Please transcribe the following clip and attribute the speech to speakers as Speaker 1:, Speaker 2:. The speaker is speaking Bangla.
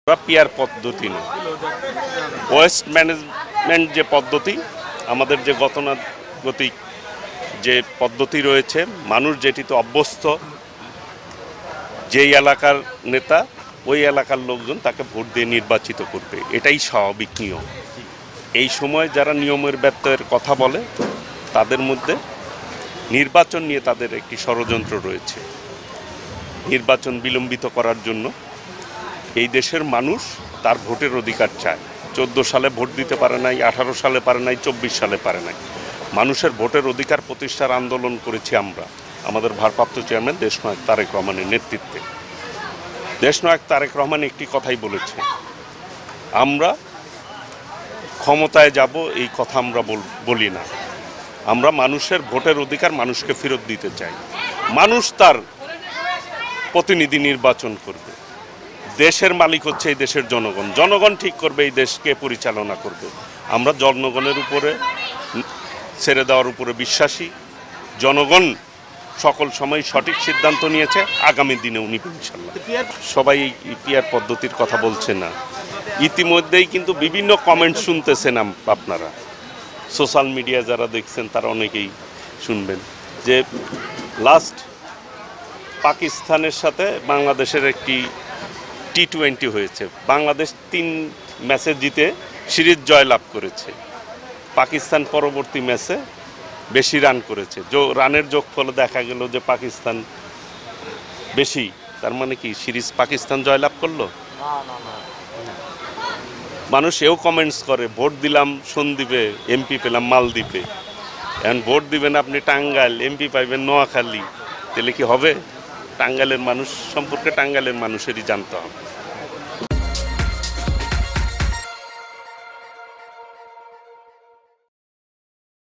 Speaker 1: পিয়ার পদ্ধতি না, ওয়েস্ট ম্যানেজমেন্ট যে পদ্ধতি, আমাদের যে গতানুগতিক যে পদ্ধতি রয়েছে, মানুষ যেটিতে অভ্যস্ত, যেই এলাকার নেতা ওই এলাকার লোকজন তাকে ভোট দিয়ে নির্বাচিত করবে, এটাই স্বাভাবিক নিয়ম। এই সময় যারা নিয়মের ব্যত্যয়ের কথা বলে তাদের মধ্যে নির্বাচন নিয়ে তাদের একটি ষড়যন্ত্র রয়েছে। নির্বাচন বিলম্বিত করার জন্য এই দেশের মানুষ তার ভোটের অধিকার চায়। 14 সালে ভোট দিতে পারে নাই, 18 সালে পারে নাই, 24 সালে পারে নাই। মানুষের ভোটের অধিকার প্রতিষ্ঠার আন্দোলন করেছি আমরা, আমাদের ভারপ্রাপ্ত চেয়ারম্যান দেশনায়ক তারেক রহমানের নেতৃত্বে। দেশনায়ক তারেক রহমান একটি কথাই বলেছে, আমরা ক্ষমতায় যাব এই কথা আমরা বলি না, আমরা মানুষের ভোটের অধিকার মানুষকে ফেরত দিতে চাই। মানুষ তার প্রতিনিধি নির্বাচন করবে। দেশের মালিক হচ্ছে এই দেশের জনগণ, জনগণ ঠিক করবে এই দেশকে পরিচালনা করবে। আমরা জনগণের উপরে ছেড়ে দেওয়ার উপরে বিশ্বাসী। জনগণ সকল সময় সঠিক সিদ্ধান্ত নিয়েছে, আগামী দিনেও নিবে ইনশাল্লাহ। সবাই এই পিয়ার পদ্ধতির কথা বলছে না, ইতিমধ্যেই কিন্তু বিভিন্ন কমেন্ট শুনতেছেন আপনারা, সোশ্যাল মিডিয়া যারা দেখছেন তারা অনেকেই শুনবেন যে লাস্ট পাকিস্তানের সাথে বাংলাদেশের একটি T20 হয়েছে, বাংলাদেশ 3 ম্যাচে জিতে সিরিজ জয়লাভ করেছে। পাকিস্তান পরবর্তী ম্যাচে বেশি রান করেছে, রানের যোগফলে দেখা গেল যে পাকিস্তান বেশি, তার মানে কি সিরিজ পাকিস্তান জয়লাভ করলো? মানুষ এও কমেন্টস করে, ভোট দিলাম সন্দ্বীপে, এমপি পেলাম মালদ্বীপে। এখন ভোট দিবেন আপনি টাঙ্গাইল, এমপি পাইবেন নোয়াখালী, তাহলে কি হবে? টাঙ্গাইলের মানুষ সম্পর্কে টাঙ্গাইলের মানুষেরই জানতে হবে।